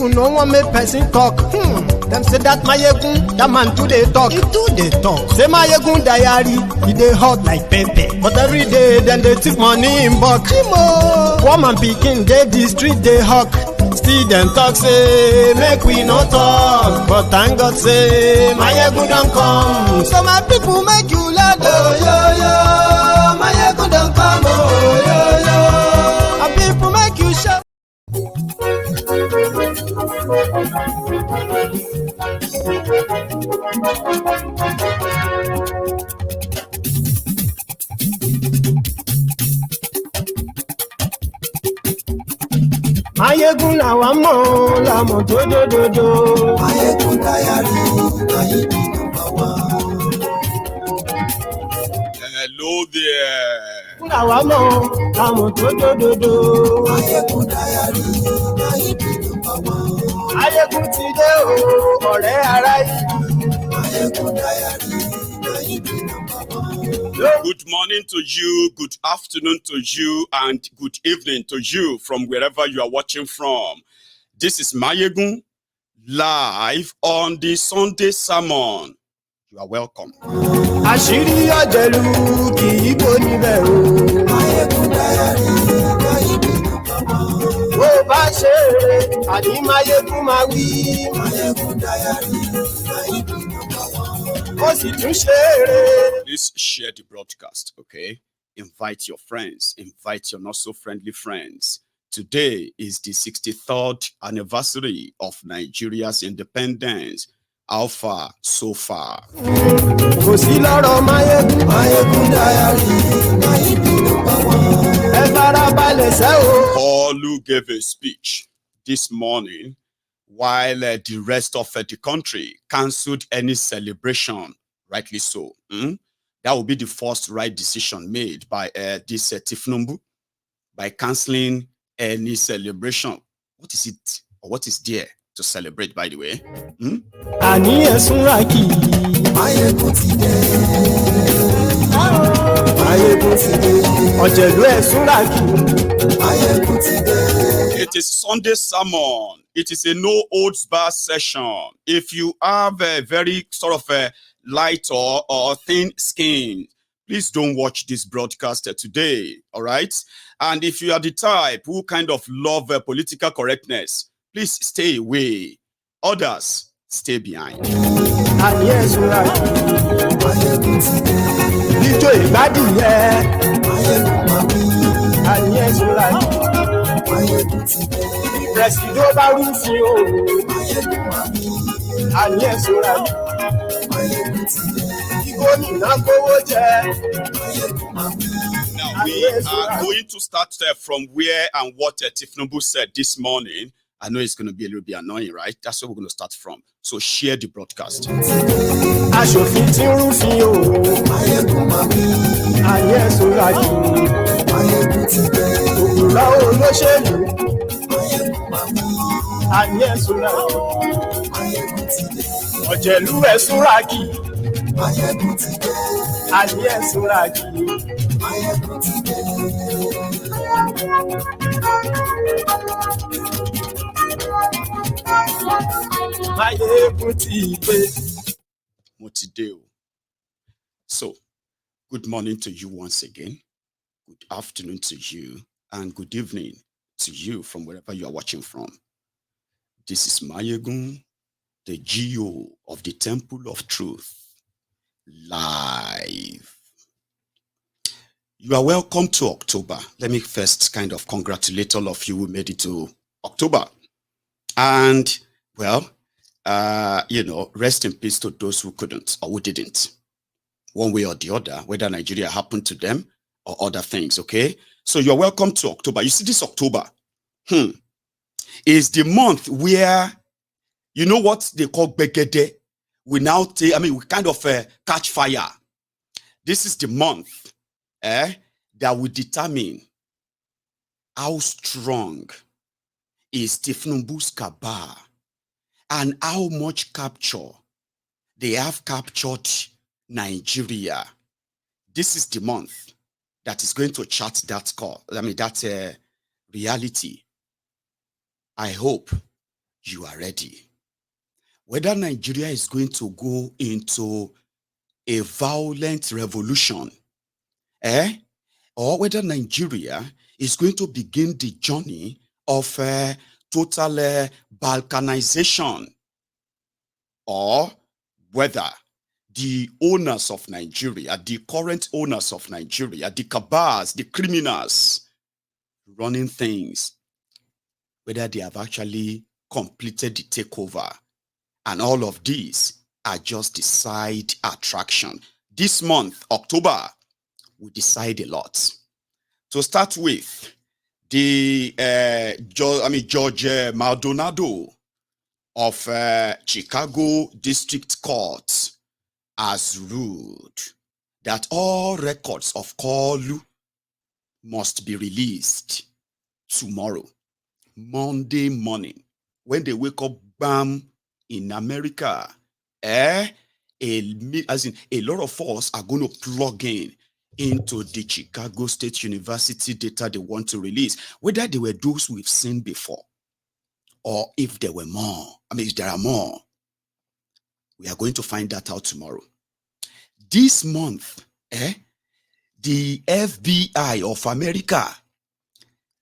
people no one make person talk. Them say that Mayegun, that man do they talk. He do they talk. Say Mayegun diary, he dey hot like pepper. But every day, then they take money in bulk. Woman picking, they the street, they hawk. Still them talk say, make we no talk. But thank God say, Mayegun don't come. So my people make you laugh. Oh, yo, yo, Mayegun don't come. Oh, yo, yo. My people make you shout. Mayegun làwa mọ̀ làmọ̀ dódódódó. Mayegun diary, Mayegun number one. Hello there. Làwa mọ̀ làmọ̀ dódódódó. Mayegun diary, Mayegun number one. Mayegun ti dé o, ọ̀rẹ́ ará ìlú. Mayegun diary, Mayegun number one. Good morning to you, good afternoon to you, and good evening to you from wherever you are watching from. This is Mayegun live on the Sunday sermon. You are welcome. Àṣírí ọ̀jẹ̀lú kì í bò níbẹ̀ o. Mayegun diary, Mayegun number one. Bó bá ṣe eré, àní Mayegun máa wí. Mayegun diary, Mayegun number one. Please share the broadcast, okay? Invite your friends, invite your not so friendly friends. Today is the 63rd anniversary of Nigeria's independence. How far, so far? Paul gave a speech this morning while the rest of the country cancelled any celebration, rightly so. That will be the first right decision made by this Tifnumbu, by cancelling any celebration. What is it, or what is there to celebrate, by the way? It is Sunday sermon. It is a no holds bar session. If you have a very sort of a light or thin skin, please don't watch this broadcast today. All right. And if you are the type who kind of love political correctness, please stay away. Others, stay behind. And yes, Now we are going to start from where and what Tifnumbu said this morning. I know it's going to be a little bit annoying, right? That's where we're going to start from. So share the broadcast. So, good morning to you once again. Good afternoon to you, and good evening to you from wherever you are watching from. This is Mayegun, the GO of the Temple of Truth, live. You are welcome to October. Let me first kind of congratulate all of you who made it to October. And, well, rest in peace to those who couldn't or who didn't. One way or the other, whether Nigeria happened to them or other things, okay? So you're welcome to October. You see, this October is the month where, you know what they call Begede? We now take, we kind of catch fire. This is the month that will determine how strong is Tifnumbu's cabal and how much capture they have captured Nigeria. This is the month that is going to chart that call. That reality. I hope you are ready. Whether Nigeria is going to go into a violent revolution, or whether Nigeria is going to begin the journey of total balkanization, or whether the owners of Nigeria, the current owners of Nigeria, the cabals, the criminals running things, whether they have actually completed the takeover. And all of these are just the side attraction. This month, October, we decide a lot. To start with, the George Maldonado of Chicago District Court has ruled that all records of Kolu must be released tomorrow, Monday morning, when they wake up, bam, in America. As in, a lot of us are going to plug into the Chicago State University data they want to release, whether they were those we've seen before, or if there were more. If there are more, we are going to find that out tomorrow. This month, the FBI of America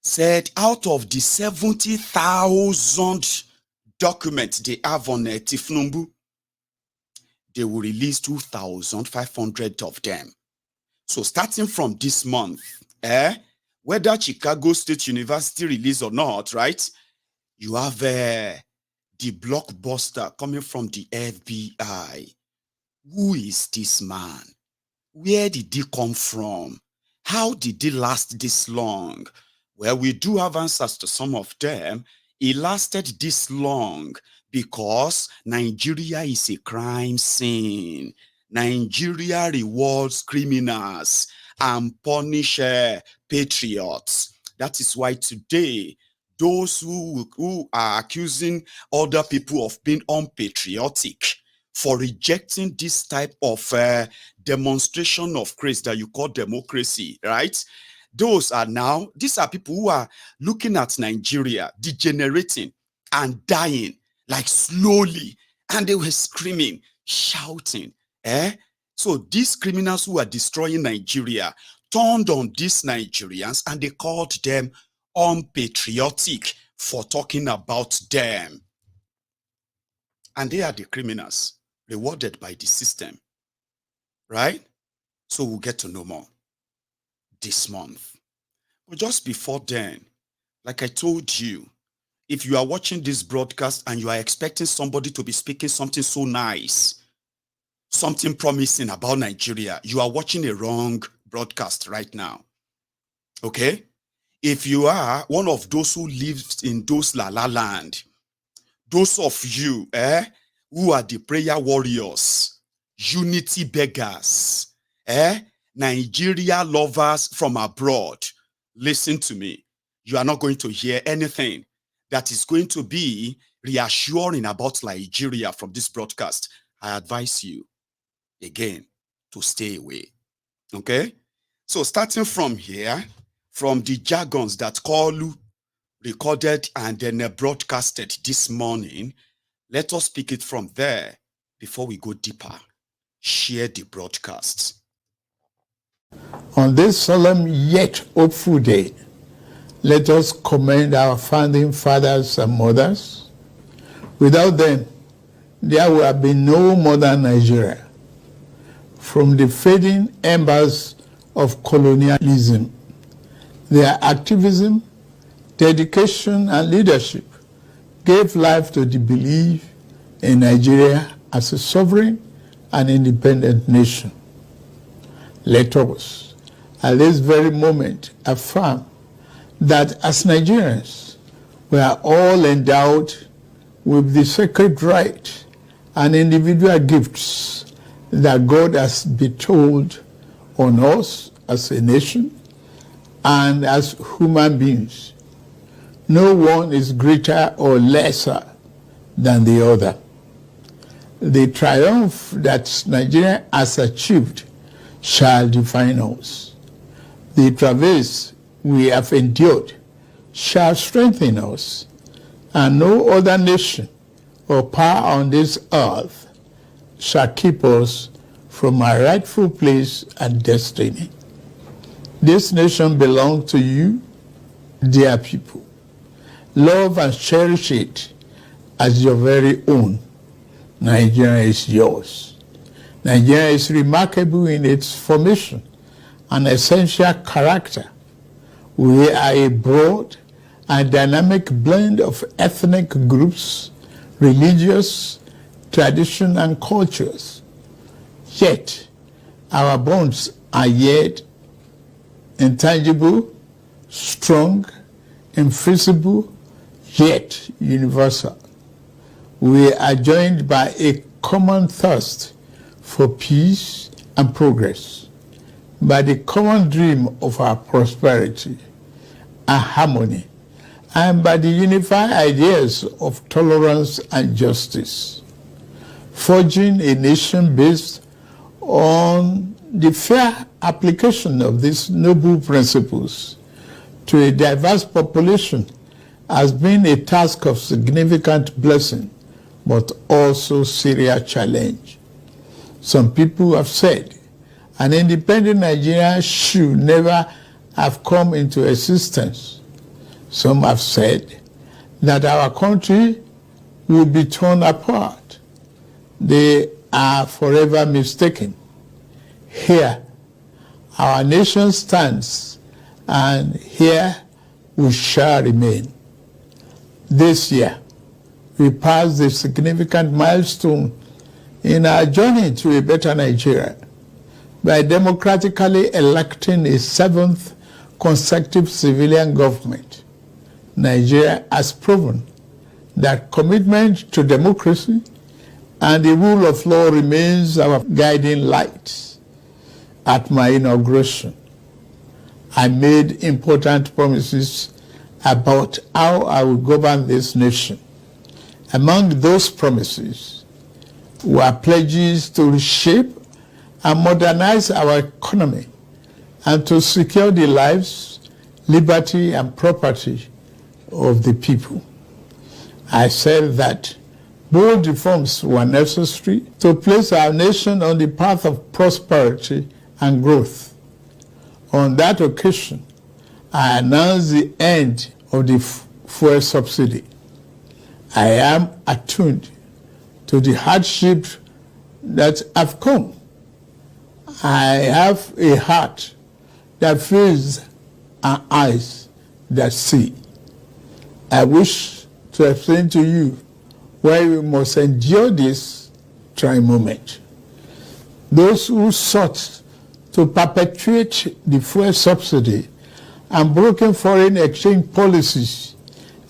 said out of the 70,000 documents they have on Tifnumbu, they will release 2,500 of them. So starting from this month, whether Chicago State University release or not, right? You have the blockbuster coming from the FBI. Who is this man? Where did he come from? How did he last this long? Well, we do have answers to some of them. He lasted this long because Nigeria is a crime scene. Nigeria rewards criminals and punish patriots. That is why today, those who are accusing other people of being unpatriotic for rejecting this type of demonstration of grace that you call democracy, right? These are people who are looking at Nigeria degenerating and dying like slowly, and they were screaming, shouting. So these criminals who are destroying Nigeria turned on these Nigerians and they called them unpatriotic for talking about them. And they are the criminals rewarded by the system, right? So we'll get to know more this month. But just before then, like I told you, if you are watching this broadcast and you are expecting somebody to be speaking something so nice, something promising about Nigeria, you are watching a wrong broadcast right now. Okay? If you are one of those who lives in those la la land, those of you who are the prayer warriors, unity beggars, Nigeria lovers from abroad, listen to me. You are not going to hear anything that is going to be reassuring about Nigeria from this broadcast. I advise you, again, to stay away. Okay? So starting from here, from the jargons that Kolu recorded and then broadcasted this morning, let us pick it from there before we go deeper. Share the broadcast. On this solemn yet hopeful day, let us commend our founding fathers and mothers. Without them, there would have been no modern Nigeria. From the fading embers of colonialism, their activism, dedication, and leadership gave life to the belief in Nigeria as a sovereign and independent nation. Let us, at this very moment, affirm that as Nigerians, we are all endowed with the sacred right and individual gifts that God has bestowed on us as a nation and as human beings. No one is greater or lesser than the other. The triumph that Nigeria has achieved shall define us. The travails we have endured shall strengthen us. and no other nation or power on this earth shall keep us from our rightful place and destiny. This nation belongs to you, dear people. Love and cherish it as your very own. Nigeria is yours. Nigeria is remarkable in its formation and essential character. We are a broad and dynamic blend of ethnic groups, religious, tradition, and cultures. Yet, our bonds are yet intangible, strong, invisible, yet universal. We are joined by a common thirst for peace and progress, by the common dream of our prosperity and harmony, and by the unified ideas of tolerance and justice, forging a nation based on the fair application of these noble principles to a diverse population has been a task of significant blessing, but also serious challenge. Some people have said an independent Nigeria should never have come into existence. Some have said that our country will be torn apart. They are forever mistaken. Here, our nation stands, and here we shall remain. This year, we passed a significant milestone in our journey to a better Nigeria by democratically electing a 7th consecutive civilian government. Nigeria has proven that commitment to democracy and the rule of law remains our guiding light. At my inauguration, I made important promises about how I would govern this nation. Among those promises were pledges to reshape and modernize our economy and to secure the lives, liberty, and property of the people. I said that bold reforms were necessary to place our nation on the path of prosperity and growth. On that occasion, I announced the end of the fuel subsidy. I am attuned to the hardship that have come. I have a heart that feels and eyes that see. I wish to explain to you why we must endure this trying moment. Those who sought to perpetuate the fuel subsidy and broken foreign exchange policies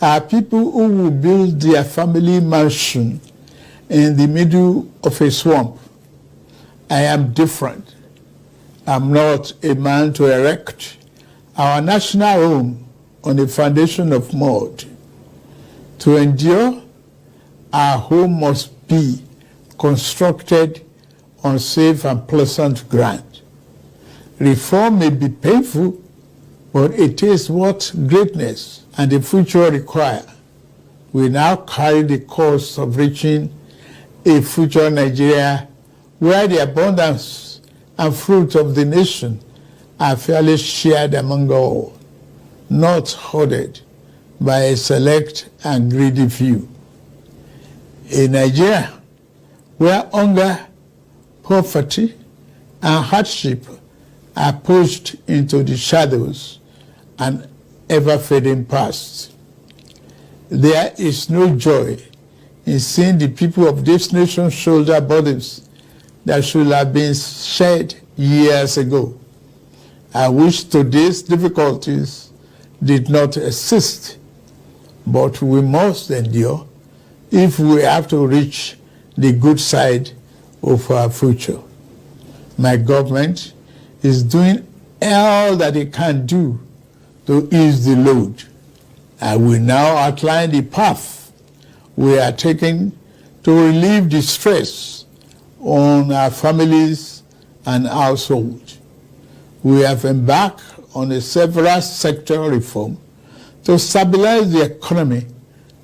are people who will build their family mansion in the middle of a swamp. I am different. I'm not a man to erect our national home on a foundation of mud. To endure, our home must be constructed on safe and pleasant ground. Reform may be painful, but it is what greatness and the future require. We now carry the cost of reaching a future Nigeria where the abundance and fruit of the nation are fairly shared among all, not hoarded by a select and greedy few. A Nigeria where hunger, poverty, and hardship are pushed into the shadows and ever-fading past. There is no joy in seeing the people of this nation shoulder burdens that should have been shared years ago. I wish today's difficulties did not exist, but we must endure if we have to reach the good side of our future. My government is doing all that it can do to ease the load. I will now outline the path we are taking to relieve the stress on our families and households. We have embarked on a several sector reform to stabilize the economy,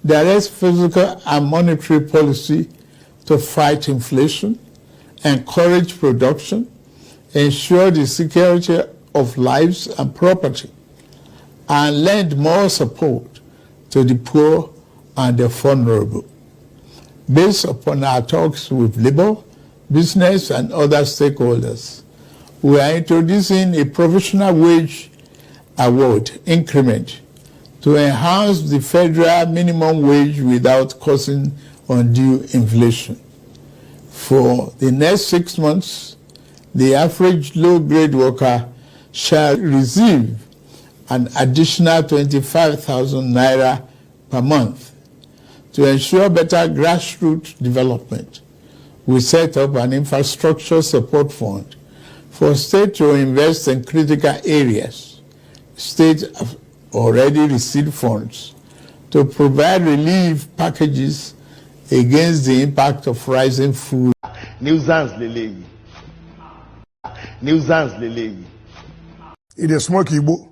directs physical and monetary policy to fight inflation, encourage production, ensure the security of lives and property, and lend more support to the poor and the vulnerable. Based upon our talks with labor, business, and other stakeholders, we are introducing a provisional wage award increment to enhance the federal minimum wage without causing undue inflation. For the next 6 months, the average low-grade worker shall receive an additional 25,000 naira per month. To ensure better grassroots development, we set up an infrastructure support fund for states to invest in critical areas. States have already received funds to provide relief packages against the impact of rising food. Nuisance lele. Nuisance lele. It is smoke Igbo.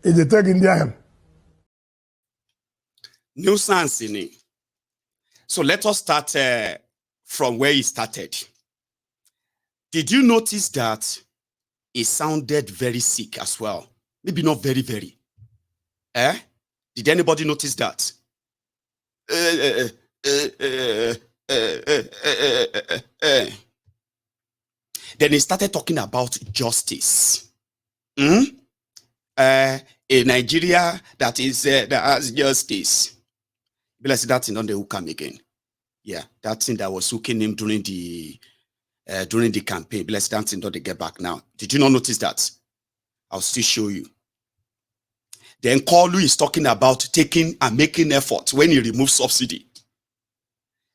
It is take Indian. Nuisance in it. So let us start from where he started. Did you notice that it sounded very sick as well? Maybe not very, very. Did anybody notice that? Then he started talking about justice. A Nigeria that has justice. But let's see that thing on the come again. Yeah, that thing that was hooking him during the campaign. But let's see that thing don't get back now. Did you not notice that? I'll still show you. Then Kalu is talking about taking and making efforts when he removes subsidy.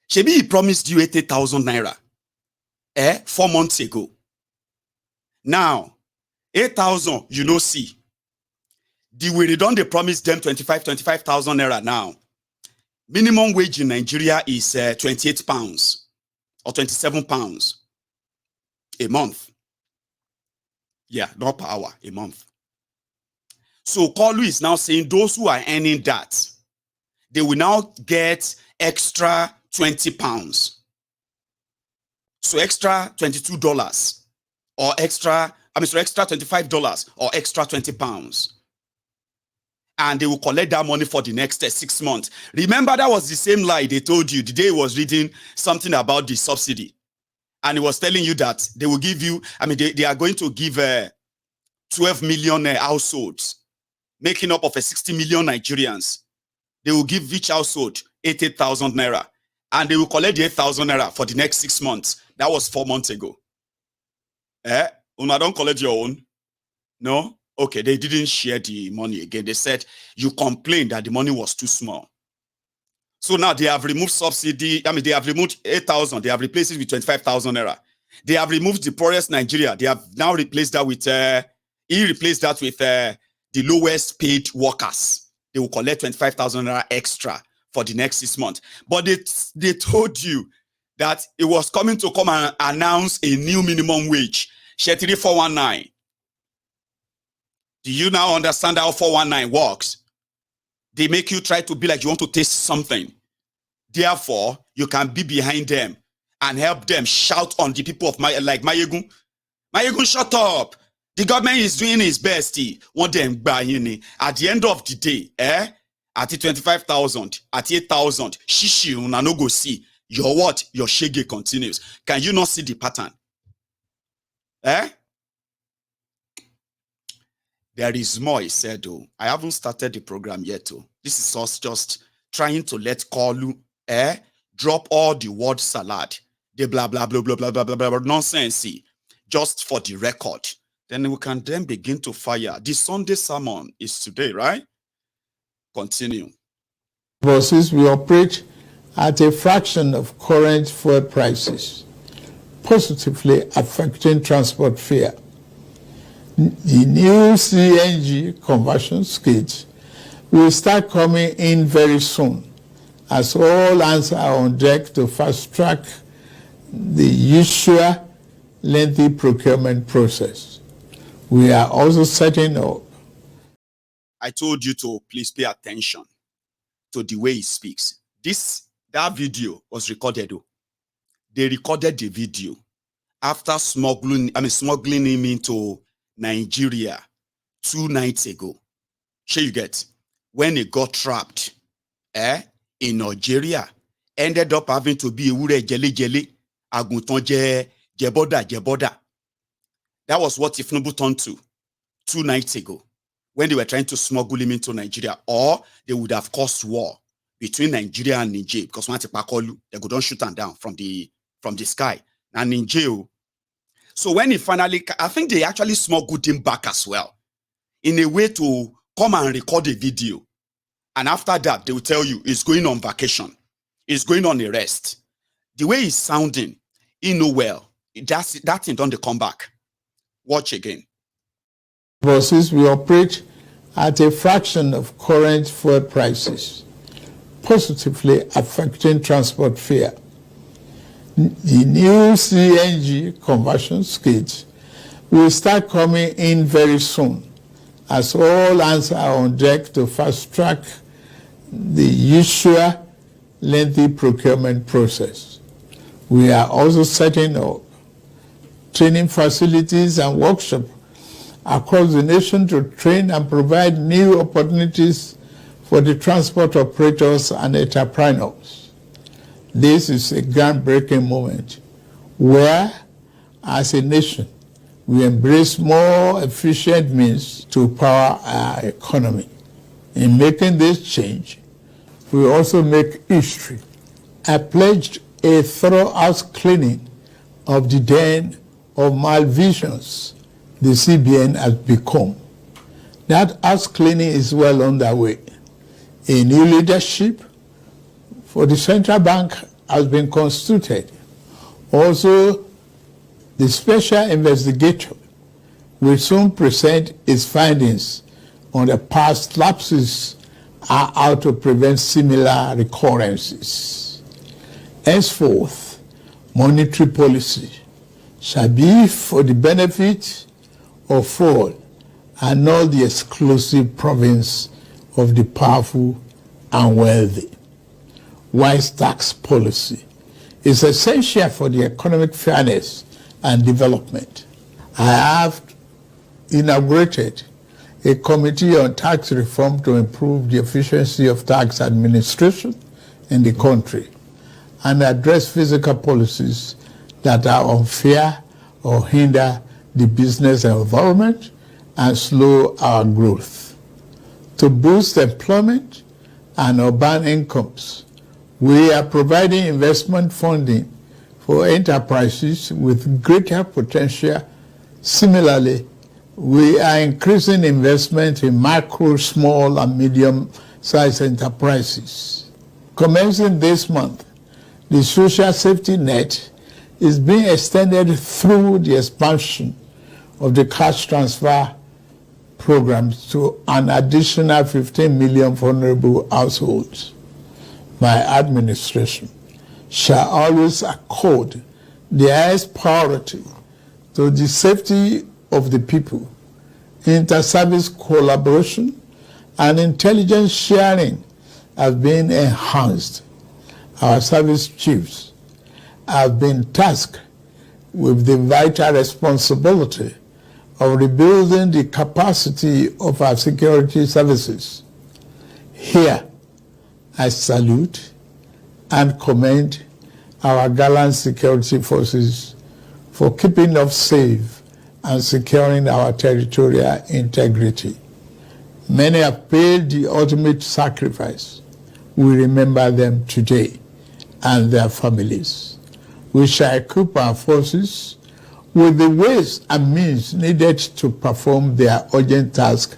Shebi, he promised you 80,000 naira 4 months ago. Now, 8,000, you know, see. The way they done, they promised them 25,000 naira now. Minimum wage in Nigeria is 28 pounds or 27 pounds a month. Yeah, not per hour, a month. So Kalu is now saying those who are earning that, they will now get extra 20 pounds. So extra $22 or extra $25 or extra 20 pounds. And they will collect that money for the next 6 months. Remember, that was the same lie they told you the day he was reading something about the subsidy. And he was telling you that they will give you, they are going to give 12 million households, making up of 60 million Nigerians. They will give each household 80,000 naira. And they will collect the 8,000 naira for the next 6 months. That was 4 months ago. Una don't collect your own? No? Okay, they didn't share the money again. They said you complained that the money was too small. So now they have removed subsidy. They have removed 8,000. They have replaced it with 25,000 naira. They have removed the poorest Nigeria. They have now replaced that with, he replaced that with the lowest paid workers. They will collect 25,000 naira extra for the next 6 months. But they told you that it was coming to come and announce a new minimum wage, Shetiri 419. Do you now understand how 419 works? They make you try to be like you want to taste something. Therefore, you can be behind them and help them shout on the people of like Mayegun. Mayegun, shut up. The government is doing its best. Want them buy at the end of the day, at 25,000, at 8,000, shishi una no go see. Your what? Your shege continues. Can you not see the pattern? There is more, he said, though. I haven't started the program yet, though. This is us just trying to let Kalu drop all the word salad, the blah, blah, blah, blah, blah, blah, blah, blah, nonsense, just for the record. Then we can then begin to fire. The Sunday sermon is today, right? Continue. Buses will operate at a fraction of current fuel prices, positively affecting transport fare. The new CNG conversion kits will start coming in very soon, as all hands are on deck to fast-track the usual lengthy procurement process. We are also setting up. I told you to please pay attention. to the way he speaks. That video was recorded. They recorded the video after smuggling him into Nigeria 2 nights ago. Sure you get, when he got trapped in Nigeria, ended up having to be ewure jelly, aguntan jeboda. That was what Ifnubu turned to 2 nights ago when they were trying to smuggle him into Nigeria, or they would have caused war between Nigeria and Niger, because they could not shoot him down from the sky. And Niger. So when he finally, I think they actually smuggled him back as well, in a way to come and record a video. And after that, they will tell you he's going on vacation. He's going on a rest. The way he's sounding, he know well. That thing don't come back. Watch again. Buses will operate at a fraction of current fuel prices, positively affecting transport fare. The new CNG conversion kits will start coming in very soon, as all hands are on deck to fast-track the usual lengthy procurement process. We are also setting up training facilities and workshops across the nation to train and provide new opportunities for the transport operators and entrepreneurs. This is a groundbreaking moment where, as a nation, we embrace more efficient means to power our economy. In making this change, we also make history. I pledged a thorough house cleaning of the den of malvisions the CBN has become. That house cleaning is well underway. A new leadership for the central bank has been constituted. Also, the special investigator will soon present its findings on the past lapses and how to prevent similar recurrences. Henceforth, monetary policy shall be for the benefit of all and not the exclusive province of the powerful and wealthy. Wise tax policy is essential for the economic fairness and development. I have inaugurated a committee on tax reform to improve the efficiency of tax administration in the country and address fiscal policies that are unfair or hinder the business environment and slow our growth. To boost employment and urban incomes, we are providing investment funding for enterprises with greater potential. Similarly, we are increasing investment in micro, small, and medium-sized enterprises. Commencing this month, the social safety net is being extended through the expansion of the cash transfer programs to an additional 15 million vulnerable households. My administration shall always accord the highest priority to the safety of the people. Inter-service collaboration and intelligence sharing have been enhanced. Our service chiefs have been tasked with the vital responsibility of rebuilding the capacity of our security services. Here, I salute and commend our gallant security forces for keeping us safe and securing our territorial integrity. Many have paid the ultimate sacrifice. We remember them today and their families. We shall equip our forces with the ways and means needed to perform their urgent task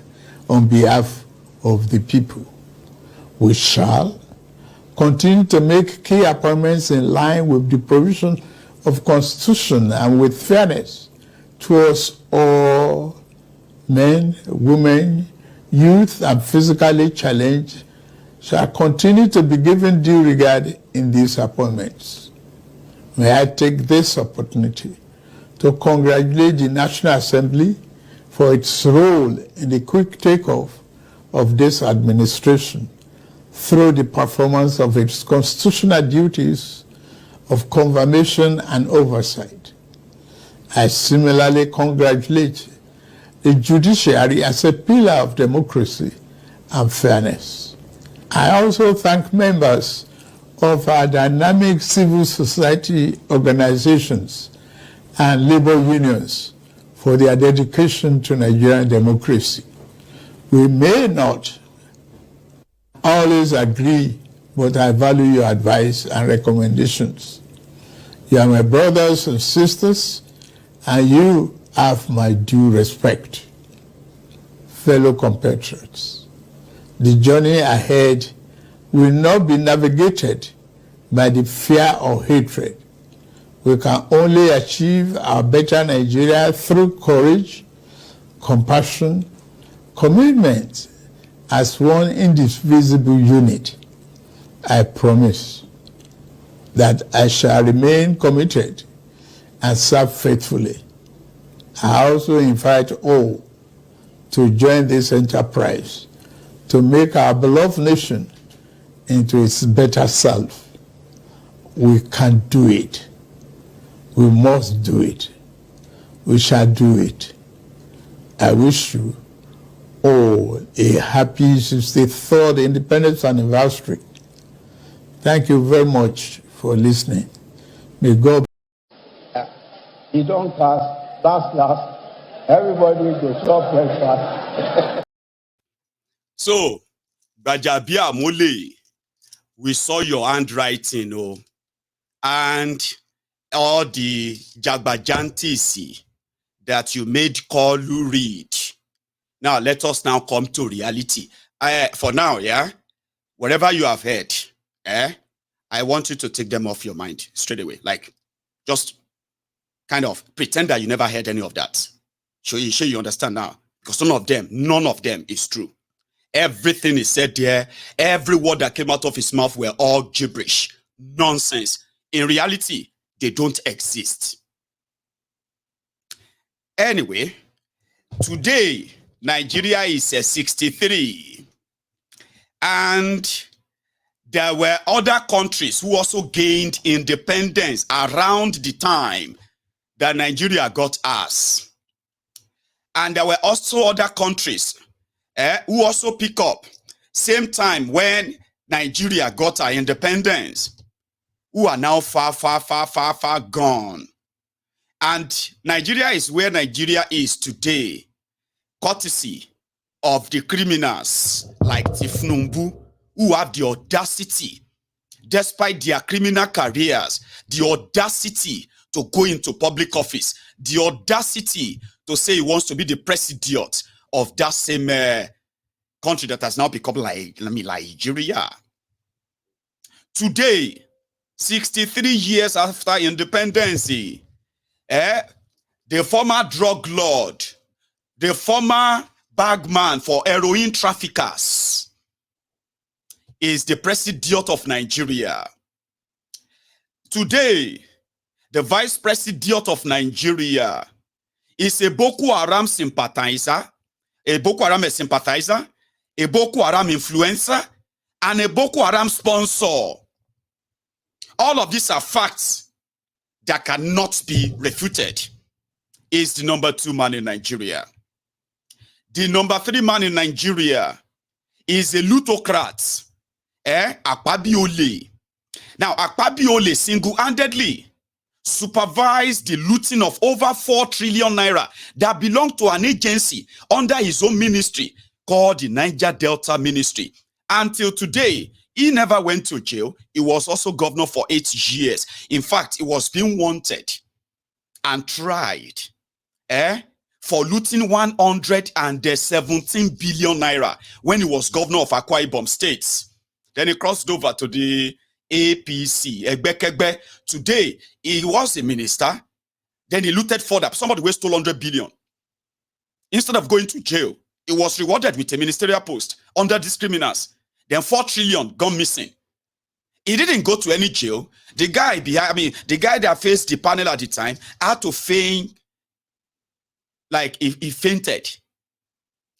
on behalf of the people. We shall continue to make key appointments in line with the provision of Constitution and with fairness towards all men, women, youth, and physically challenged shall continue to be given due regard in these appointments. May I take this opportunity to congratulate the National Assembly for its role in the quick takeoff of this administration. through the performance of its constitutional duties of confirmation and oversight. I similarly congratulate the judiciary as a pillar of democracy and fairness. I also thank members of our dynamic civil society organizations and labor unions for their dedication to Nigerian democracy. We may not always agree, but I value your advice and recommendations. You are my brothers and sisters, and you have my due respect. Fellow compatriots, the journey ahead will not be navigated by the fear or hatred. We can only achieve our better Nigeria through courage, compassion, commitment as one indivisible unit. I promise that I shall remain committed and serve faithfully. I also invite all to join this enterprise to make our beloved nation into its better self. We can do it. We must do it. We shall do it. I wish you all a happy 63rd Independence Anniversary. Thank you very much for listening. May God. You don't cast, last. Everybody go chop breakfast. So, Bajabia Mole, we saw your handwriting, and all the Jagbajantis that you made Kolu read. Now, let us now come to reality. For now, whatever you have heard, I want you to take them off your mind straight away. Like, just kind of pretend that you never heard any of that. Sure you understand now. Because none of them is true. Everything is said there. Every word that came out of his mouth were all gibberish, nonsense. In reality, they don't exist. Anyway, today, Nigeria is 63. And there were other countries who also gained independence around the time that Nigeria got ours. And there were also other countries who also pick up same time when Nigeria got our independence, who are now far, far, far, far, far gone. And Nigeria is where Nigeria is today, courtesy of the criminals like Tifnumbu, who have the audacity, despite their criminal careers, the audacity to go into public office, the audacity to say he wants to be the president of that same country that has now become like Nigeria. Today, 63 years after independence, the former drug lord, the former bagman for heroin traffickers, is the president of Nigeria. Today, the vice president of Nigeria is a Boko Haram sympathizer, a Boko Haram sympathizer, a Boko Haram influencer, and a Boko Haram sponsor. All of these are facts that cannot be refuted. Is the number 2 man in Nigeria. The number 3 man in Nigeria is a lootocrat, Akpabiole. Now, Akpabiole single-handedly supervised the looting of over 4 trillion naira that belonged to an agency under his own ministry called the Niger Delta Ministry. Until today, he never went to jail. He was also governor for 8 years. In fact, he was being wanted and tried for looting 117 billion naira when he was governor of Akwa Ibom State. Then he crossed over to the APC, Egbekegbe. Today, he was a minister. Then he looted further. Somebody who stole 100 billion. Instead of going to jail, he was rewarded with a ministerial post under these criminals. Then 4 trillion gone missing. He didn't go to any jail. The guy the guy that faced the panel at the time had to feign like he fainted.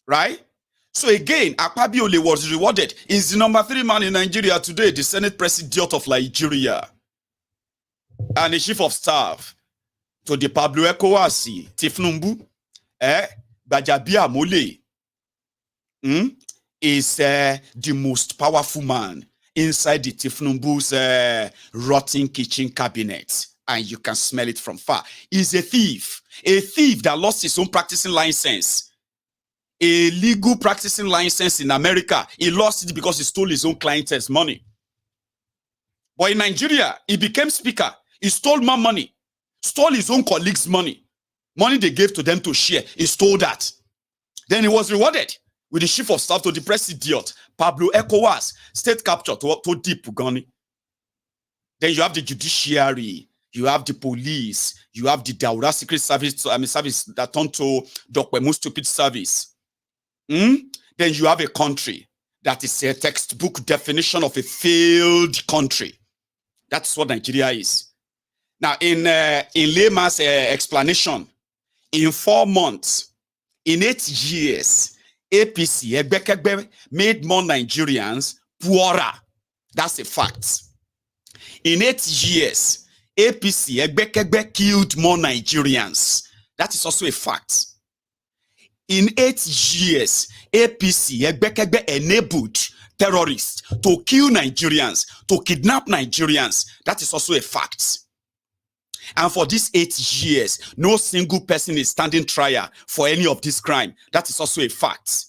Right? So again, Akpabio was rewarded. He's the number 3 man in Nigeria today, the Senate President of Nigeria, and the Chief of Staff to the Pablo Ekowasi, Tifnumbu, Bajabia Mole, is the most powerful man inside the Tifnumbu's rotten kitchen cabinet, and you can smell it from far. He's a thief that lost his own practicing license. A legal practicing license in America. He lost it because he stole his own client's money. But in Nigeria, he became speaker. He stole more money, stole his own colleagues' money they gave to them to share. He stole that. Then he was rewarded with the chief of staff to the president, Pablo Ecowas, state capture to deep Uganda. Then you have the judiciary, you have the police, you have the Daura Secret Service, service that turned to Dokwemu's stupid service. Then you have a country that is a textbook definition of a failed country. That's what Nigeria is. Now, in layman's explanation, in 4 months, in 8 years, APC Egbekegbe made more Nigerians poorer. That's a fact. In 8 years, APC Egbekegbe killed more Nigerians. That is also a fact. In 8 years, APC Egbekegbe enabled terrorists to kill Nigerians, to kidnap Nigerians. That is also a fact. And for these 8 years, no single person is standing trial for any of this crime. That is also a fact.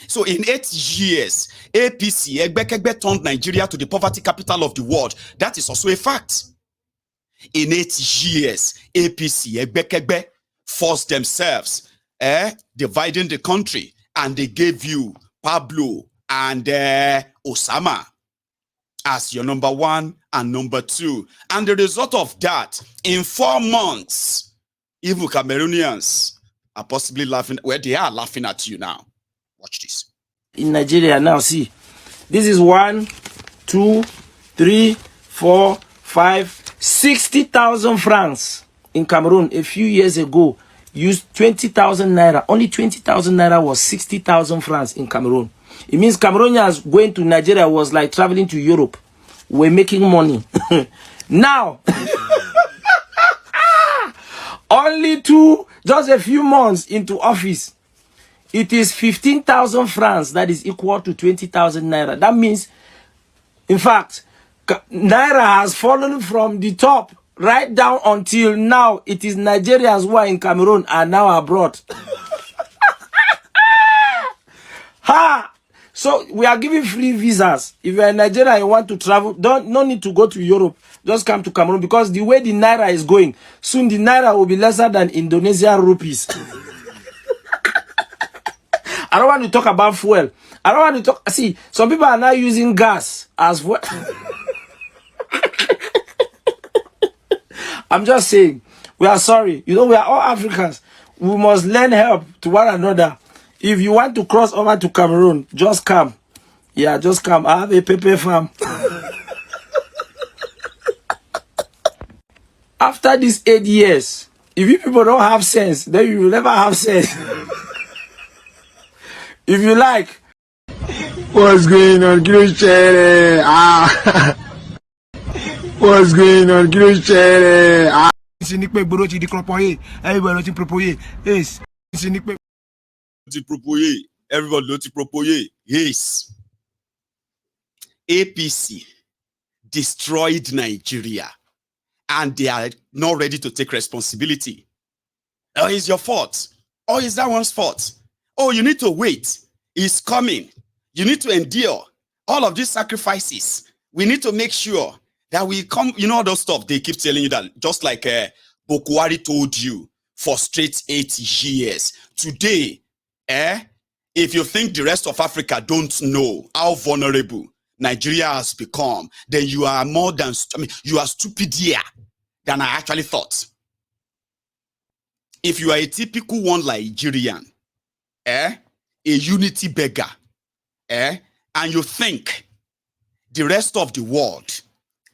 So in 8 years, APC Egbekegbe turned Nigeria to the poverty capital of the world. That is also a fact. In 8 years, APC Egbekegbe forced themselves dividing the country, and they gave you Pablo and Osama as your number 1 and number 2. And the result of that, in 4 months, even Cameroonians are possibly laughing. Well, they are laughing at you now. Watch this. In Nigeria now, see, this is 1, 2, 3, 4, 5, 60,000 francs in Cameroon a few years ago. Used 20,000 naira. Only 20,000 naira was 60,000 francs in Cameroon. It means Cameroonians going to Nigeria was like traveling to Europe. We're making money. Now, only just a few months into office, it is 15,000 francs. That is equal to 20,000 naira. That means, in fact, naira has fallen from the top right down until now. It is Nigerians who are in Cameroon and now abroad. Ha! So we are giving free visas. If you are in Nigeria and you want to travel, no need to go to Europe. Just come to Cameroon, because the way the naira is going, soon the naira will be lesser than Indonesian rupees. I don't want to talk about fuel. I don't want to talk. See, some people are now using gas as fuel. I'm just saying, we are sorry. You know, we are all Africans. We must lend help to one another. If you want to cross over to Cameroon, just come. Yeah, just come. I have a pepper farm. After these 8 years, if you people don't have sense, then you will never have sense. If you like. What's going on, Christian? What's going on, Christian? Everybody to propose. Yes. APC destroyed Nigeria, and they are not ready to take responsibility. Oh, it's your fault. Oh, is that one's fault? Oh, you need to wait. It's coming. You need to endure all of these sacrifices. We need to make sure that we come, you know, all those stuff they keep telling you, that just like Bokwari told you for straight 8 years. Today, if you think the rest of Africa don't know how vulnerable Nigeria has become, then you are more than, you are stupider than I actually thought. If you are a typical one Nigerian, a unity beggar, and you think the rest of the world,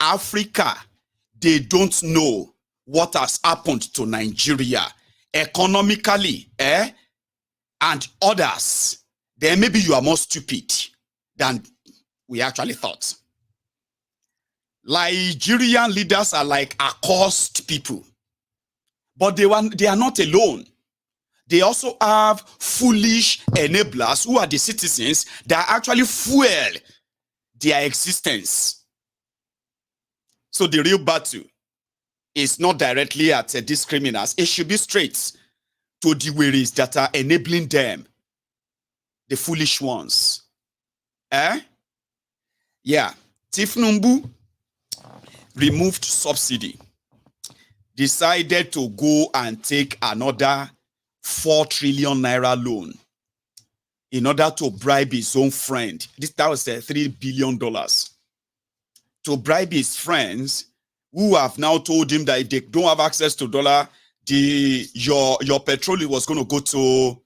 Africa, they don't know what has happened to Nigeria economically, and others, then maybe you are more stupid than we actually thought. Nigerian leaders are like accursed people, but they are not alone. They also have foolish enablers who are the citizens that actually fuel their existence. So the real battle is not directly at these criminals. It should be straight to the wearies that are enabling them, the foolish ones. Yeah. Tifnumbu removed subsidy, decided to go and take another 4 trillion naira loan in order to bribe his own friend. That was $3 billion. To bribe his friends who have now told him that if they don't have access to dollar, your petrol was going to go to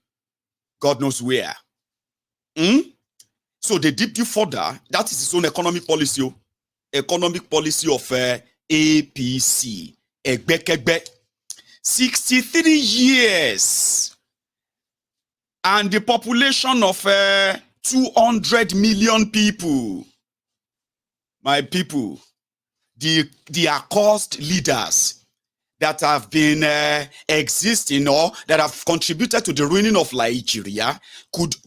God knows where. So they dipped you further. That is his own economic policy. Economic policy of APC. 63 years. And the population of 200 million people. My people, the accursed leaders that have been existing or that have contributed to the ruining of Nigeria,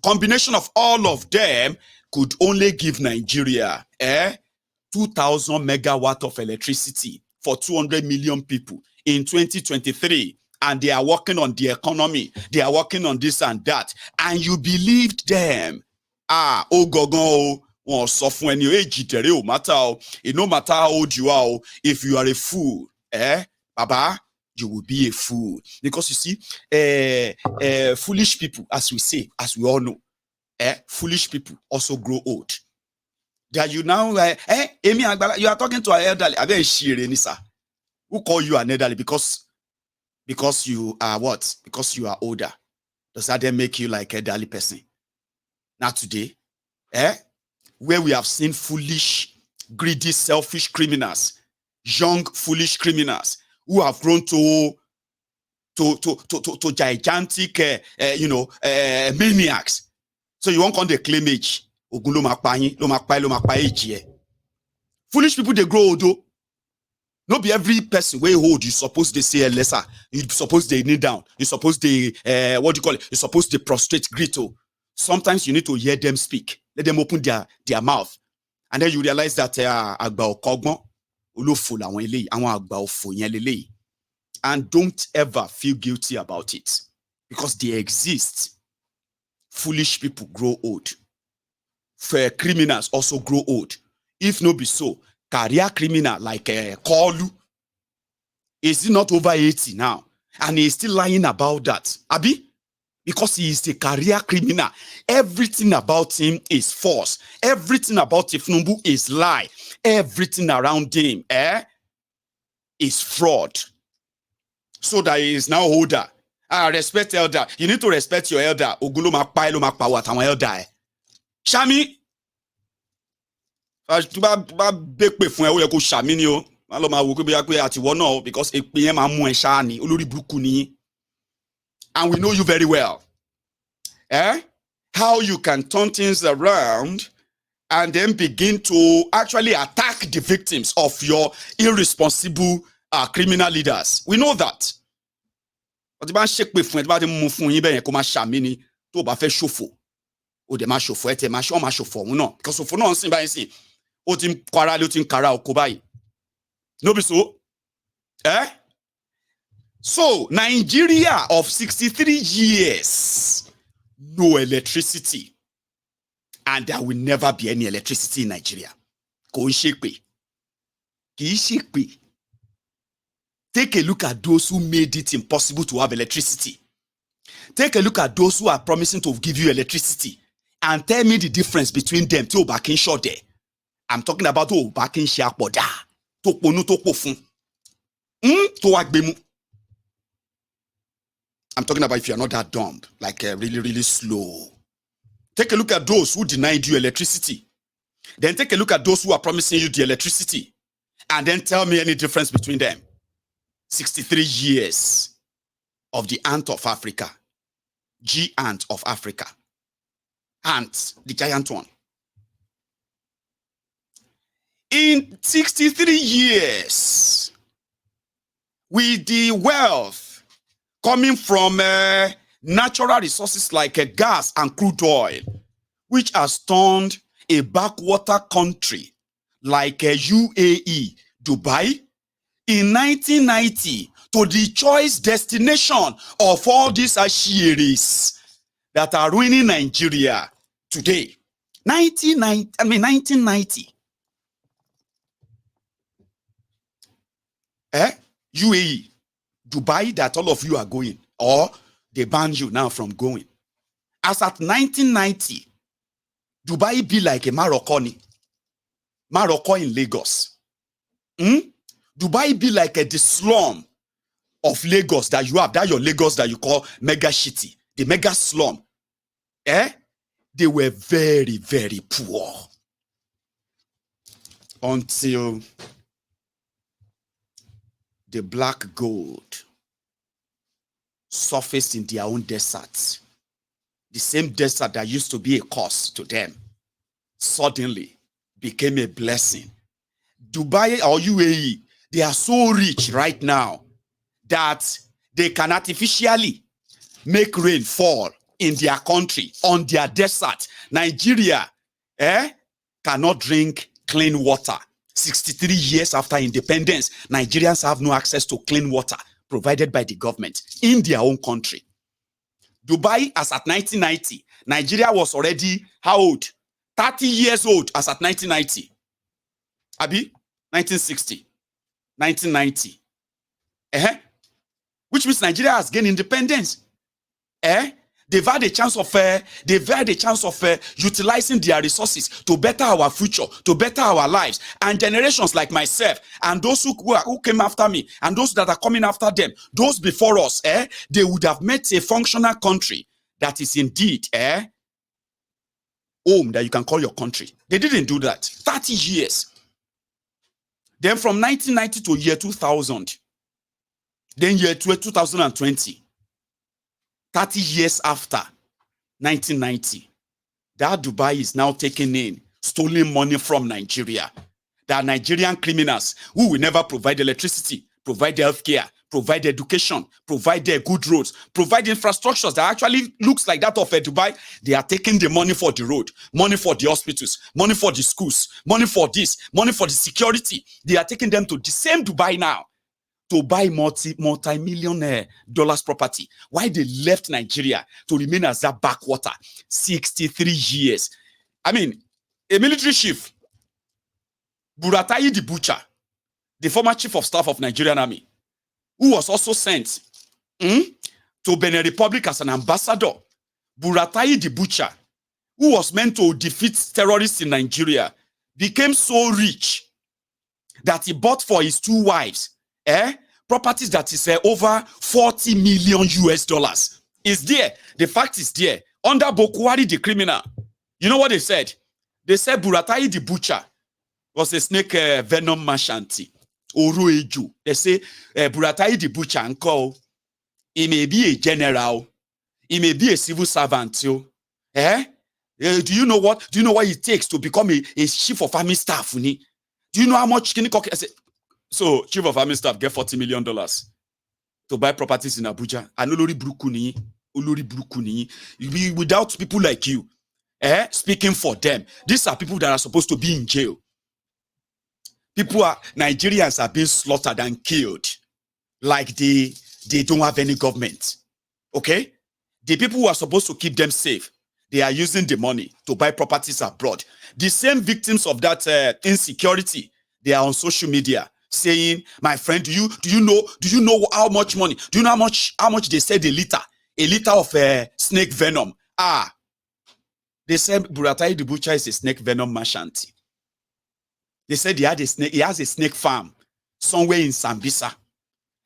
combination of all of them could only give Nigeria 2,000 megawatt of electricity for 200 million people in 2023. And they are working on the economy. They are working on this and that. And you believed them. No matter how old you are, if you are a fool, Baba, you will be a fool. Because you see, foolish people, as we say, as we all know, foolish people also grow old. That you now Amy Agbala, you are talking to an elderly. Who call you an elderly? Because you are what? Because you are older. Does that then make you like an elderly person? Now today, where we have seen foolish, greedy, selfish criminals, young, foolish criminals who have grown to gigantic, maniacs. So you won't call the claim age. Foolish people, they grow old. Not be every person where you hold, you suppose they say lesser. You suppose they kneel down. You suppose they, you suppose they prostrate, greet. Sometimes you need to hear them speak. Let them open their mouth. And then you realize that and don't ever feel guilty about it. Because they exist. Foolish people grow old. Fair criminals also grow old. If no be so, career criminal like Kolu, is he not over 80 now? And he's still lying about that. Abi? Because he is a career criminal. Everything about him is false. Everything about Tifnumbu is lie. Everything around him is fraud. So that he is now older. Respect elder. You need to respect your elder. Ogulo makpa elo makpa wat àwọn elder. Shami. Tuba bekpe fún ẹ ó yẹ kó shami ni o. Ma lo ma wo pé àtiwọ náà because èpè yẹn máa mú ẹ ṣá ni. Olórí burúkú ni. And we know you very well. How you can turn things around and then begin to actually attack the victims of your irresponsible criminal leaders. We know that. But if I shake with friend, but move fún yín bẹ́ẹ̀ yẹn kó má ṣàmì ni tó bá fẹ́ ṣòfò. O de má ṣòfò ẹ tẹ má ṣọ́ má ṣòfò òun náà. Because òfò náà ń sìn báyìí sìn. Ó ti ń kwara lé ó ti ń kara oko báyìí. No be so? So, Nigeria of 63 years, no electricity. And there will never be any electricity in Nigeria. Kò ń ṣépè. Kì í ṣépè. Take a look at those who made it impossible to have electricity. Take a look at those who are promising to give you electricity. And tell me the difference between them. Tí o bá kí ń ṣọdẹ. I'm talking about tó o bá kí ń ṣe àpọ̀dà. Tó ponú tó pò fún. Tó wá gbé mú. I'm talking about if you're not that dumb, like really, really slow. Take a look at those who denied you electricity. Then take a look at those who are promising you the electricity. And then tell me any difference between them. 63 years of the ant of Africa. G ant of Africa. Ant, the giant one. In 63 years, with the wealth coming from natural resources like gas and crude oil, which has turned a backwater country like UAE, Dubai, in 1990 to the choice destination of all these ashieries that are ruining Nigeria today. 1990. UAE, Dubai, that all of you are going, or they ban you now from going. As at 1990, Dubai be like a Morocco in Lagos. Dubai be like the slum of Lagos that you have, that your Lagos that you call mega city, the mega slum. They were very, very poor until the black gold surfaced in their own deserts. The same desert that used to be a curse to them suddenly became a blessing. Dubai or UAE, they are so rich right now that they can artificially make rain fall in their country, on their desert. Nigeria cannot drink clean water. 63 years after independence, Nigerians have no access to clean water provided by the government in their own country. Dubai, as at 1990, Nigeria was already how old? 30 years old as at 1990. Abi, 1960, 1990. Which means Nigeria has gained independence. They've had a chance of utilizing their resources to better our future, to better our lives. And generations like myself and those who came after me and those that are coming after them, those before us, they would have met a functional country that is indeed home that you can call your country. They didn't do that. 30 years. Then from 1990 to year 2000, then year 2020, 30 years after 1990, that Dubai is now taking in stolen money from Nigeria. There are Nigerian criminals who will never provide electricity, provide healthcare, provide education, provide good roads, provide infrastructures that actually looks like that of Dubai. They are taking the money for the road, money for the hospitals, money for the schools, money for this, money for the security. They are taking them to the same Dubai now to buy multi-million dollars property. Why they left Nigeria to remain as that backwater 63 years. I mean, a military chief, Buratai the Butcher, the former chief of staff of Nigerian Army, who was also sent to Benin Republic as an ambassador. Buratai the Butcher, who was meant to defeat terrorists in Nigeria, became so rich that he bought for his two wives properties that is over 40 million US dollars. Is there. The fact is there. Under Bokwari the criminal, you know what they said? They said Buratai the Butcher was a snake venom merchant. Orueju. They say Buratai the Butcher uncle, he may be a general, he may be a civil servant. Do you know what? Do you know what it takes to become a chief of army staff? Do you know how much can you say? So, chief of army staff get $40 million to buy properties in Abuja. And Olori Brukuni, without people like you speaking for them. These are people that are supposed to be in jail. Nigerians are being slaughtered and killed like they don't have any government. Okay? The people who are supposed to keep them safe, they are using the money to buy properties abroad. The same victims of that insecurity, they are on social media saying, my friend, do you know how much money? Do you know how much they said a liter of snake venom? They said Buratai the Butcher is a snake venom merchant. They said he has a snake farm somewhere in Sambisa.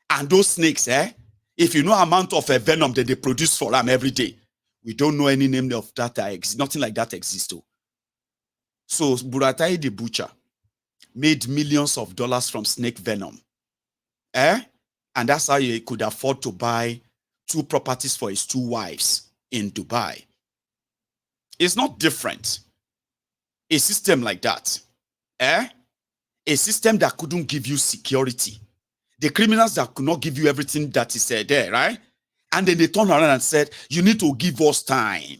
And those snakes, if you know amount of venom that they produce for them every day, we don't know any name of that. Nothing like that exists. So Buratai the Butcher made millions of dollars from snake venom. And that's how he could afford to buy 2 properties for his 2 wives in Dubai. It's not different. A system like that, a system that couldn't give you security. The criminals that could not give you everything that is there, right? And then they turned around and said, you need to give us time.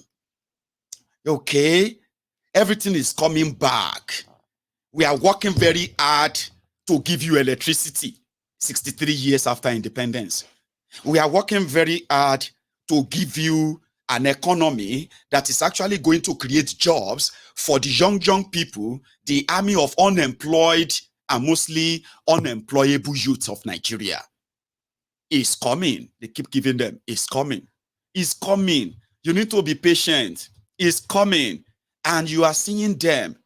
Okay, everything is coming back. We are working very hard to give you electricity 63 years after independence. We are working very hard to give you an economy that is actually going to create jobs for the young people, the army of unemployed and mostly unemployable youth of Nigeria. It's coming. They keep giving them. It's coming. It's coming. You need to be patient. It's coming. And you are seeing them,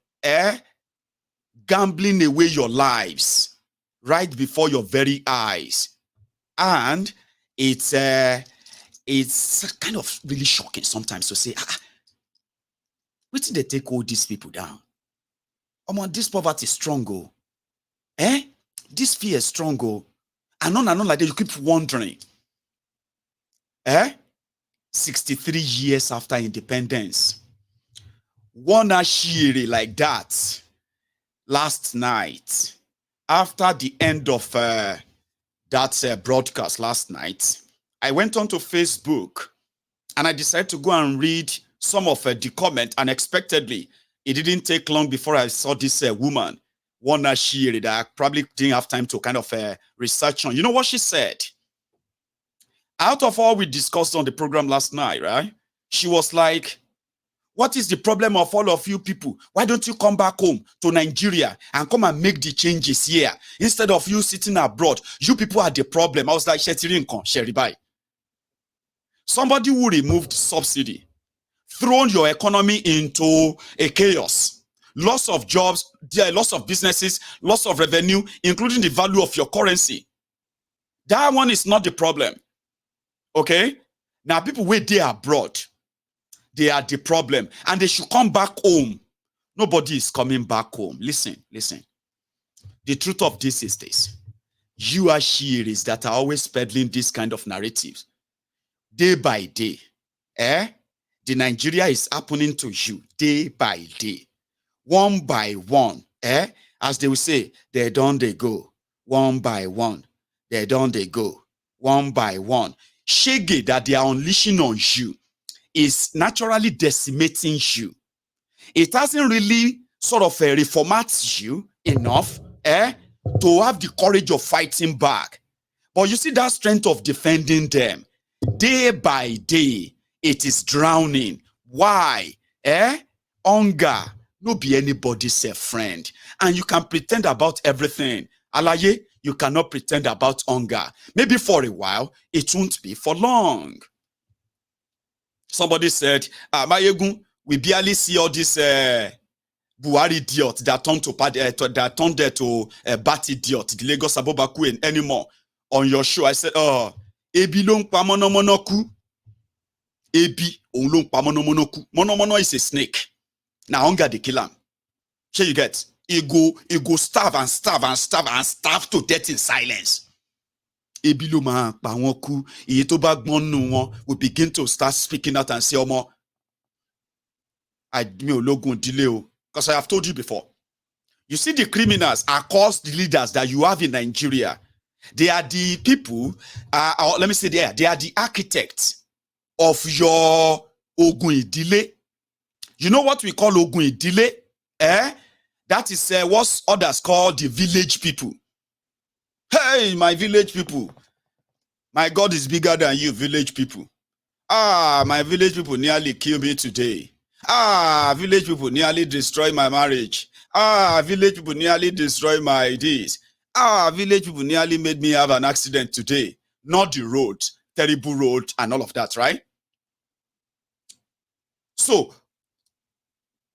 gambling away your lives right before your very eyes. And it's kind of really shocking sometimes to say, wait till they take all these people down. This poverty is strong, oh. This fear is strong, oh. And on like that, you keep wondering. 63 years after independence. One ashiri like that last night, after the end of that broadcast last night, I went onto Facebook and I decided to go and read some of the comment. Unexpectedly, it didn't take long before I saw this woman, Wana Shiri, that I probably didn't have time to kind of research on. You know what she said? Out of all we discussed on the program last night, right? She was like, what is the problem of all of you people? Why don't you come back home to Nigeria and come and make the changes here? Instead of you sitting abroad, you people are the problem. I was like, Sheribai. Somebody who removed subsidy, thrown your economy into a chaos, loss of jobs, loss of businesses, loss of revenue, including the value of your currency. That one is not the problem. Okay? Now, people wait there abroad. They are the problem. And they should come back home. Nobody is coming back home. Listen. The truth of this is this. You are shearies that are always peddling this kind of narratives. Day by day. The Nigeria is happening to you day by day. One by one. As they will say, they go. One by one. They go. One by one. Shege that they are unleashing on you is naturally decimating you. It hasn't really sort of reformat you enough to have the courage of fighting back. But you see that strength of defending them. Day by day, it is drowning. Why? Hunger. No be anybody's friend. And you can pretend about everything. Alaye, you cannot pretend about hunger. Maybe for a while, it won't be for long. Somebody said, Mayegun, we barely see all this Buhari idiot that turned to Bat idiot, the Lagos Abobaku anymore on your show. I said, Ebi long pa monomonoku. Ebi long pa monomonoku. Monomono is a snake. Now hunger they kill him. Here you get. He go starve and starve and starve and starve to death in silence. Ebiluma Pawoku, will begin to start speaking out and say, Omo, because I have told you before. You see, the criminals are caused the leaders that you have in Nigeria. They are the people, or let me say they are the architects of your Ogun Idile. You know what we call Ogun Idile? That is what others call the village people. Hey, my village people. My God is bigger than you, village people. My village people nearly killed me today. Village people nearly destroy my marriage. Village people nearly destroy my this. Village people nearly made me have an accident today. Not the road, terrible road and all of that, right? So,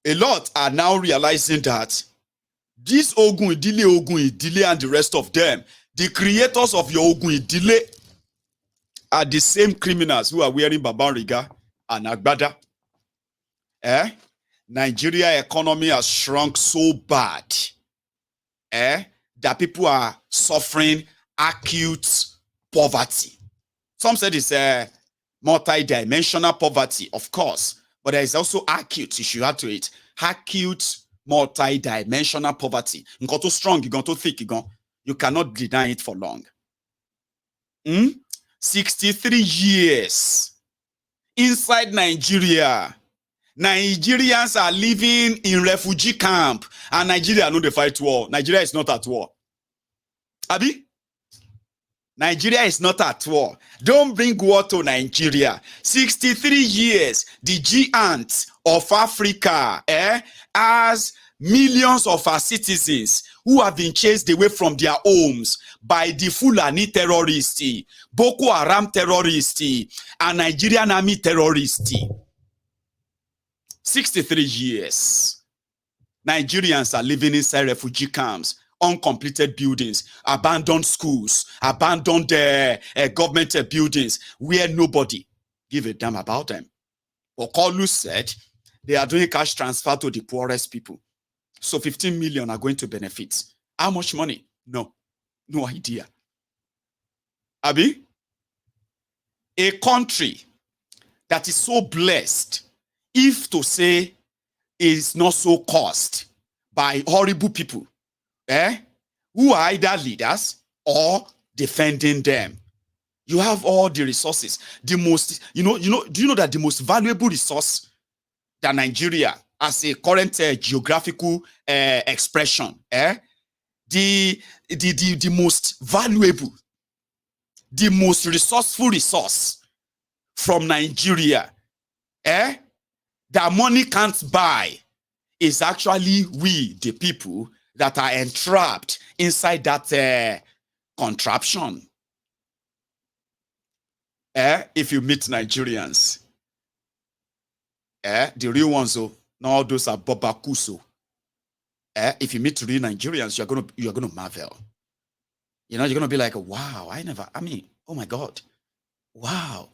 a lot are now realizing that this Ogun Idile and the rest of them, the creators of your Ogun Idile, are the same criminals who are wearing Babariga and Agbada. Nigeria economy has shrunk so bad that people are suffering acute poverty. Some said it's multi-dimensional poverty, of course, but there is also acute, you should add to it, acute multi-dimensional poverty. You got too strong, you got too thick, you cannot deny it for long. 63 years inside Nigeria. Nigerians are living in refugee camp, and Nigeria no dey fight war. Nigeria is not at war. Abi? Nigeria is not at war. Don't bring war to Nigeria. 63 years, the giant of Africa has millions of our citizens who have been chased away from their homes by the Fulani terrorists, Boko Haram terrorists, and Nigerian army terrorists. 63 years. Nigerians are living inside refugee camps, uncompleted buildings, abandoned schools, abandoned government buildings where nobody give a damn about them. Okolu said they are doing cash transfer to the poorest people. So 15 million are going to benefit. How much money? No idea. Abi? A country that is so blessed, if to say is not so caused by horrible people, who are either leaders or defending them. You have all the resources. The most, do you know that the most valuable resource that Nigeria as a current geographical expression, the most valuable, the most resourceful resource from Nigeria, that money can't buy, is actually we, the people that are entrapped inside that contraption. If you meet Nigerians, the real ones, all those are Bobakuso. If you meet real Nigerians, you're gonna marvel. You're gonna be like, wow, oh my God, wow.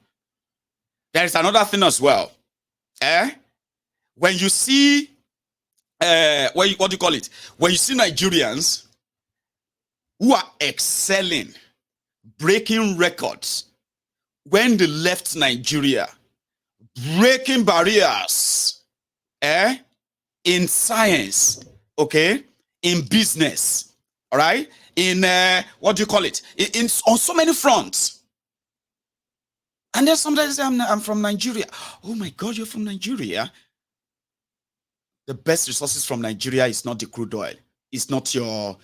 There is another thing as well. When you see, what do you call it? When you see Nigerians who are excelling, breaking records, when they left Nigeria, breaking barriers, in science, okay, in business, all right, in what do you call it? On so many fronts. And then somebody say, I'm from Nigeria. Oh my God, you're from Nigeria? The best resources from Nigeria is not the crude oil. It's not your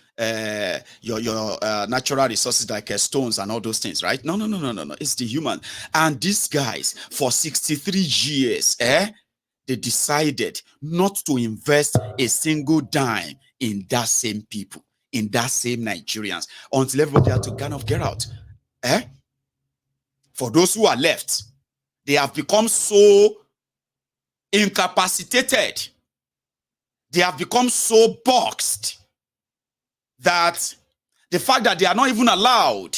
natural resources like stones and all those things, right? No. It's the human. And these guys, for 63 years, they decided not to invest a single dime in that same people, in that same Nigerians, until everybody had to kind of get out. For those who are left, they have become so incapacitated. They have become so boxed that the fact that they are not even allowed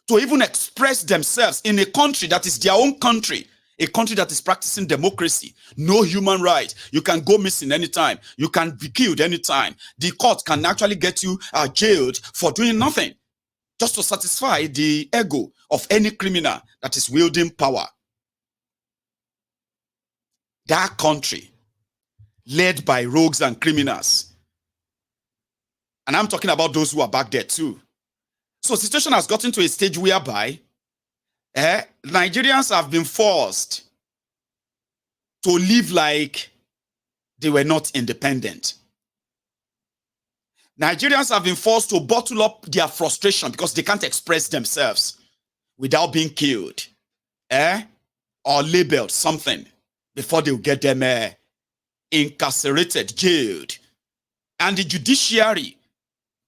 to even express themselves in a country that is their own country, a country that is practicing democracy, no human right. You can go missing anytime. You can be killed anytime. The court can actually get you jailed for doing nothing, just to satisfy the ego of any criminal that is wielding power. That country, led by rogues and criminals. And I'm talking about those who are back there too. So the situation has gotten to a stage whereby Nigerians have been forced to live like they were not independent. Nigerians have been forced to bottle up their frustration because they can't express themselves without being killed or labeled something before they will get them incarcerated, jailed. And the judiciary,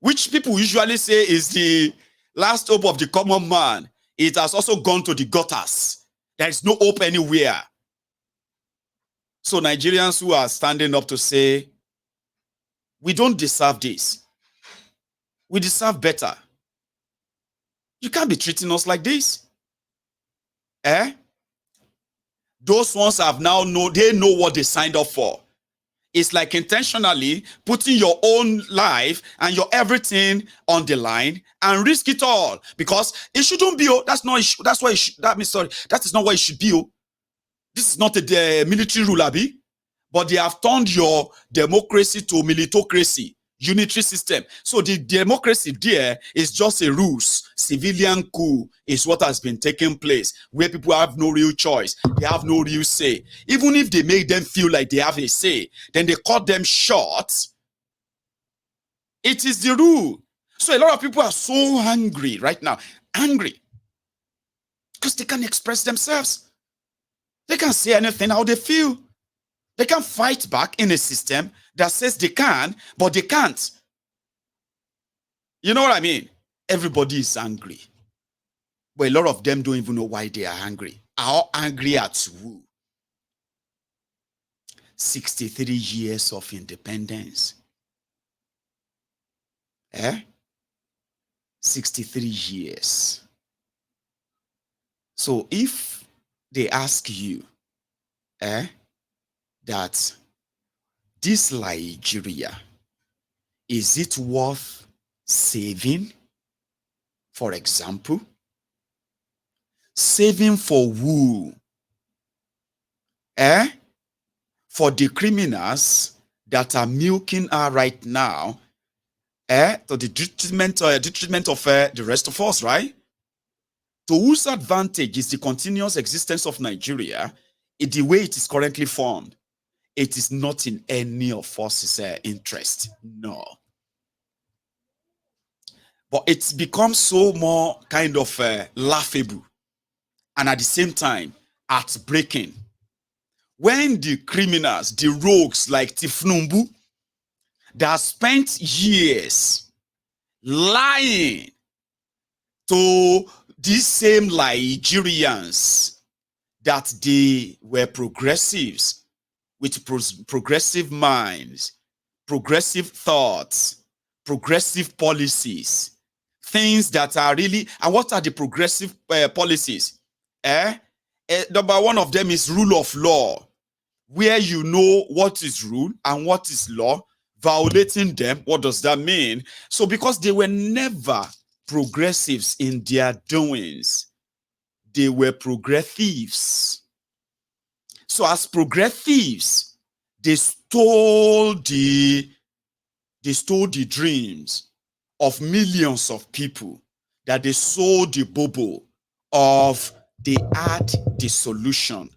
which people usually say is the last hope of the common man, it has also gone to the gutters. There is no hope anywhere. So Nigerians who are standing up to say, we don't deserve this. We deserve better. You can't be treating us like this. Those ones have now they know what they signed up for. It's like intentionally putting your own life and your everything on the line and risk it all, because it shouldn't be. Oh, that's not. That's why. That means sorry. That is not what it should be. Oh, this is not a military rule, Abi. But they have turned your democracy to militocracy, unitary system. So the democracy there is just a ruse. Civilian coup is what has been taking place, where people have no real choice. They have no real say. Even if they make them feel like they have a say, then they cut them short. It is the rule. So a lot of people are so angry right now. Angry. Because they can't express themselves. They can't say anything how they feel. They can fight back in a system that says they can, but they can't. You know what I mean? Everybody is angry. But a lot of them don't even know why they are angry. How angry at who? 63 years of independence. 63 years. So if they ask you, that this Nigeria, is it worth saving? For example, saving for who? For the criminals that are milking her right now, to the detriment of the rest of us, right? To whose advantage is the continuous existence of Nigeria in the way it is currently formed? It is not in any of us' interest. No. But it's become so more kind of laughable and at the same time heartbreaking when the criminals, the rogues like Tifnumbu, that spent years lying to these same Nigerians that they were progressives, with progressive minds, progressive thoughts, progressive policies, things that are really, and what are the progressive policies? Number one of them is rule of law, where you know what is rule and what is law. Violating them, what does that mean? So because they were never progressives in their doings, they were progressives. So as progressives, they stole the dreams of millions of people, that they sold the bubble of they had the solution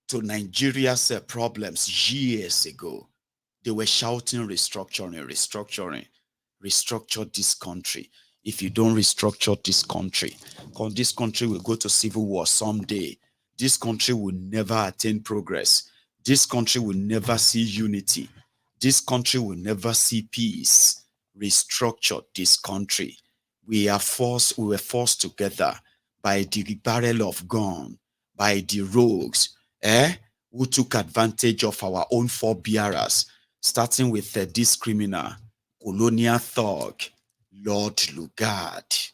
to Nigeria's problems years ago. They were shouting restructuring, restructuring, restructure this country. If you don't restructure this country will go to civil war someday. This country will never attain progress. This country will never see unity. This country will never see peace. Restructure this country. We were forced together by the barrel of gun, by the rogues, who took advantage of our own forebearers, starting with this criminal, colonial thug, Lord Lugard.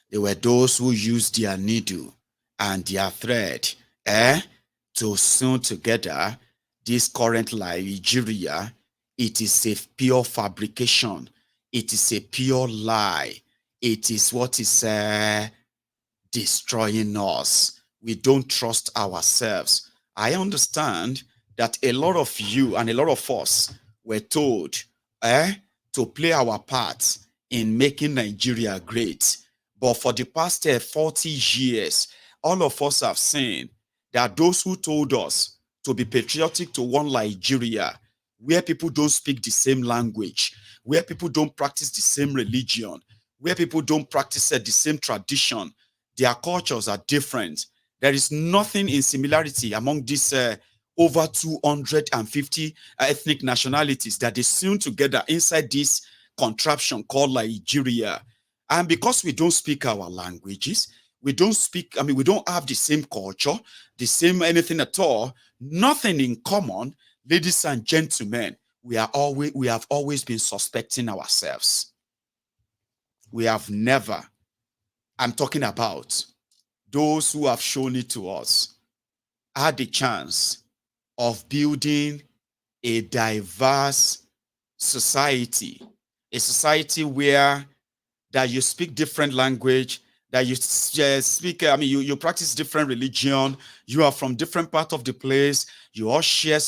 There were those who used their needle and their thread to sew together this current Nigeria. It is a pure fabrication. It is a pure lie. It is what is destroying us. We don't trust ourselves. I understand that a lot of you and a lot of us were told to play our part in making Nigeria great. But for the past 40 years, all of us have seen that those who told us to be patriotic to one Nigeria, where people don't speak the same language, where people don't practice the same religion, where people don't practice the same tradition, their cultures are different. There is nothing in similarity among these over 250 ethnic nationalities that they sewn together inside this contraption called Nigeria. And because we don't speak our languages, we don't have the same culture, the same anything at all, nothing in common, ladies and gentlemen, we have always been suspecting ourselves. We have never, I'm talking about those who have shown it to us, had the chance of building a diverse society, a society where that you speak different language, that you speak, you practice different religion, you are from different part of the place, you all share some